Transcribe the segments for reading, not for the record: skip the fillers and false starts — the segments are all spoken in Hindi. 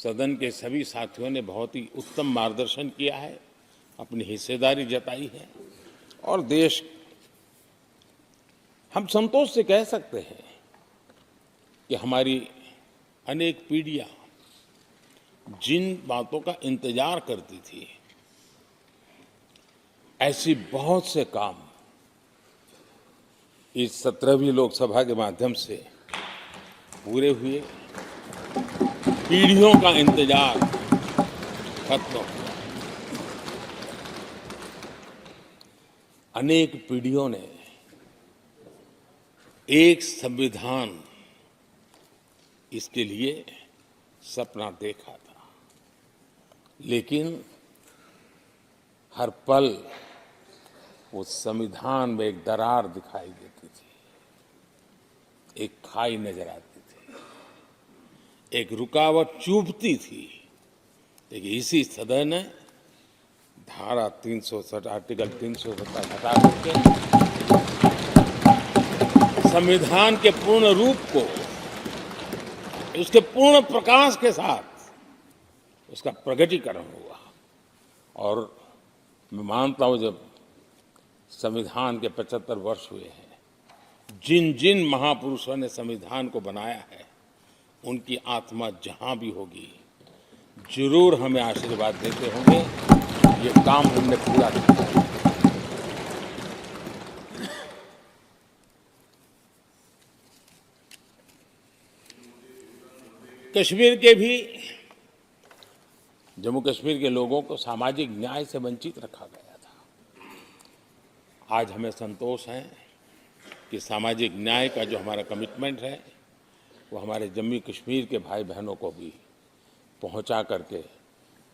सदन के सभी साथियों ने बहुत ही उत्तम मार्गदर्शन किया है, अपनी हिस्सेदारी जताई है और देश, हम संतोष से कह सकते हैं कि हमारी अनेक पीढ़ियां जिन बातों का इंतजार करती थी, ऐसी बहुत से काम इस 17वीं लोकसभा के माध्यम से पूरे हुए। पीढ़ियों का इंतजार खत्म हुआ। अनेक पीढ़ियों ने एक संविधान इसके लिए सपना देखा था, लेकिन हर पल उस संविधान में एक दरार दिखाई देती थी, एक खाई नजर आती थी, एक रुकावट चुभती थी। लेकिन इसी सदन ने धारा 360 आर्टिकल 370 हटा करके संविधान के पूर्ण रूप को, उसके पूर्ण प्रकाश के साथ उसका प्रकटीकरण हुआ। और मैं मानता हूं, जब संविधान के 75 वर्ष हुए हैं, जिन जिन महापुरुषों ने संविधान को बनाया है, उनकी आत्मा जहां भी होगी, जरूर हमें आशीर्वाद देते होंगे ये काम हमने पूरा किया। कश्मीर के भी, जम्मू कश्मीर के लोगों को सामाजिक न्याय से वंचित रखा गया था। आज हमें संतोष है कि सामाजिक न्याय का जो हमारा कमिटमेंट है, वो हमारे जम्मू कश्मीर के भाई बहनों को भी पहुंचा करके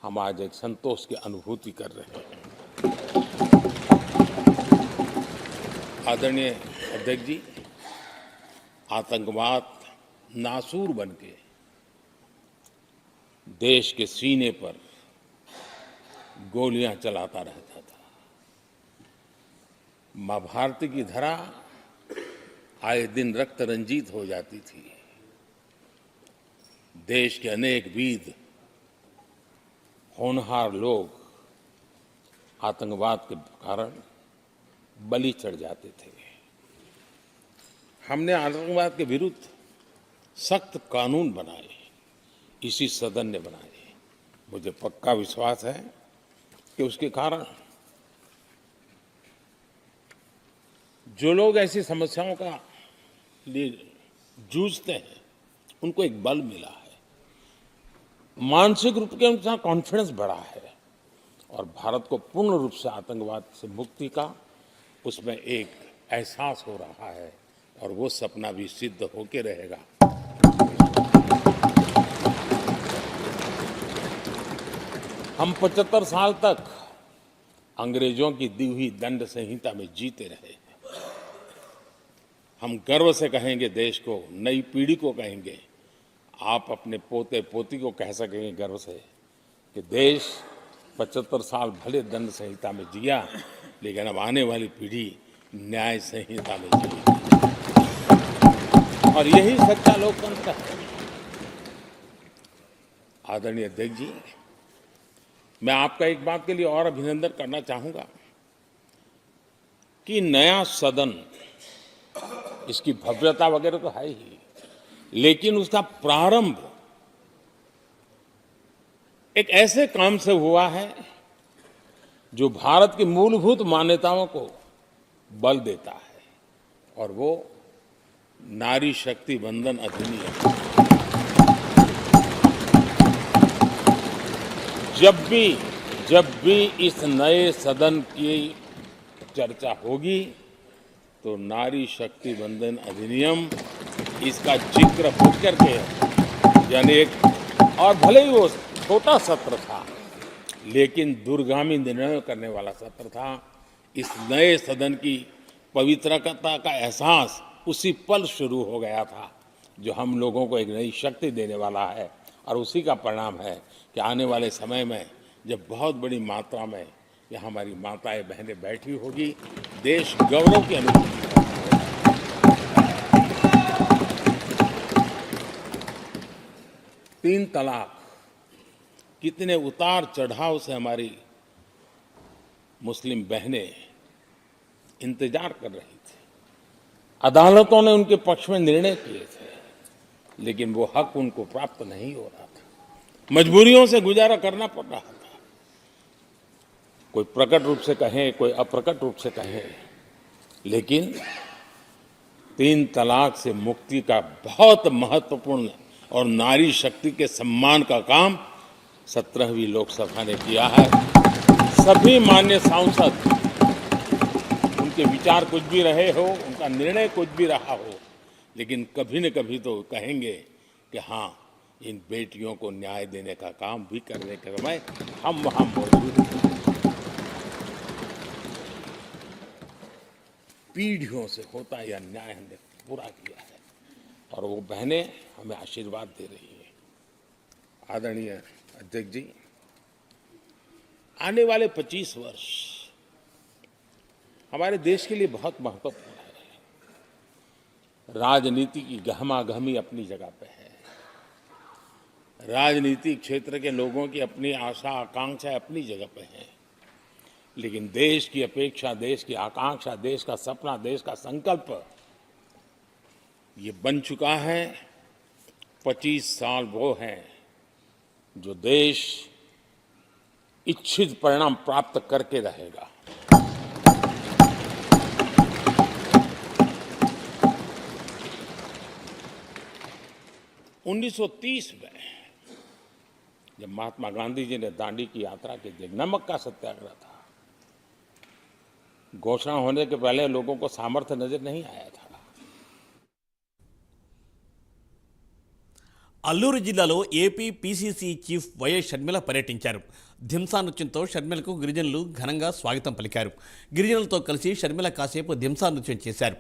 हम आज एक संतोष की अनुभूति कर रहे हैं। आदरणीय अध्यक्ष जी, आतंकवाद नासूर बनके देश के सीने पर गोलियां चलाता रहता था। मां भारती की धरा आए दिन रक्त रंजित हो जाती थी। देश के अनेक वीर होनहार लोग आतंकवाद के कारण बलि चढ़ जाते थे। हमने आतंकवाद के विरुद्ध सख्त कानून बनाए, इसी सदन ने बनाए। मुझे पक्का विश्वास है कि उसके कारण जो लोग ऐसी समस्याओं का लिए जूझते हैं, उनको एक बल मिला है, मानसिक रूप के उनका कॉन्फिडेंस बढ़ा है और भारत को पूर्ण रूप से आतंकवाद से मुक्ति का उसमें एक एहसास हो रहा है और वो सपना भी सिद्ध होके रहेगा। हम 75 साल तक अंग्रेजों की दी हुई दंड संहिता में जीते रहे। हम गर्व से कहेंगे देश को, नई पीढ़ी को कहेंगे, आप अपने पोते पोती को कह सकेंगे गर्व से कि देश 75 साल भले दंड संहिता में जिया, लेकिन अब आने वाली पीढ़ी न्याय संहिता में जिएगी। और यही सच्चा लोकतंत्र है। आदरणीय अध्यक्ष जी, मैं आपका एक बात के लिए और अभिनंदन करना चाहूंगा कि नया सदन, इसकी भव्यता वगैरह तो है ही, लेकिन उसका प्रारंभ एक ऐसे काम से हुआ है जो भारत की मूलभूत मान्यताओं को बल देता है, और वो नारी शक्ति वंदन अधिनियम। जब भी इस नए सदन की चर्चा होगी तो नारी शक्ति वंदन अधिनियम, इसका जिक्र होकर के, यानी एक, और भले ही वो छोटा सत्र था, लेकिन दूरगामी निर्णय करने वाला सत्र था। इस नए सदन की पवित्रता का एहसास उसी पल शुरू हो गया था, जो हम लोगों को एक नई शक्ति देने वाला है। और उसी का परिणाम है कि आने वाले समय में जब बहुत बड़ी मात्रा में यहाँ हमारी माताएं बहनें बैठी होगी, देश गौरव की अनुभूति करेगा। 3 तलाक कितने उतार चढ़ाव से हमारी मुस्लिम बहनें इंतजार कर रही थी। अदालतों ने उनके पक्ष में निर्णय किए थे, लेकिन वो हक उनको प्राप्त नहीं हो रहा था। मजबूरियों से गुजारा करना पड़ रहा था। कोई प्रकट रूप से कहे, कोई अप्रकट रूप से कहे, लेकिन 3 तलाक से मुक्ति का बहुत महत्वपूर्ण और नारी शक्ति के सम्मान का काम 17वीं लोकसभा ने किया है। सभी मान्य सांसद, उनके विचार कुछ भी रहे हो, उनका निर्णय कुछ भी रहा हो, लेकिन कभी न कभी तो कहेंगे कि हाँ, इन बेटियों को न्याय देने का काम भी करने के समय हम वहां मौजूद हैं। पीढ़ियों से होता यह न्याय हमने पूरा किया है और वो बहनें हमें आशीर्वाद दे रही हैं। आदरणीय अध्यक्ष जी, आने वाले 25 वर्ष हमारे देश के लिए बहुत महत्वपूर्ण है। राजनीति की गहमागहमी अपनी जगह पे है, राजनीतिक क्षेत्र के लोगों की अपनी आशा आकांक्षा अपनी जगह पे है, लेकिन देश की अपेक्षा, देश की आकांक्षा, देश का सपना, देश का संकल्प ये बन चुका है। 25 साल वो हैं जो देश इच्छित परिणाम प्राप्त करके रहेगा। उन्नीस 1930 में जब महात्मा गांधी जी ने दांडी की यात्रा की थी, नमक का सत्याग्रह था, घोषणा होने के पहले लोगों को सामर्थ्य नजर नहीं आया था। అల్లూరు జిల్లాలో AP PCC chief YS Sharmila పర్యటించారు. ధింసా నృత్యంతో షర్మిలకు గిరిజనులు ఘనంగా స్వాగతం పలికారు. గిరిజనులతో కలిసి షర్మిల కాసేపు ధింసా నృత్యం చేశారు.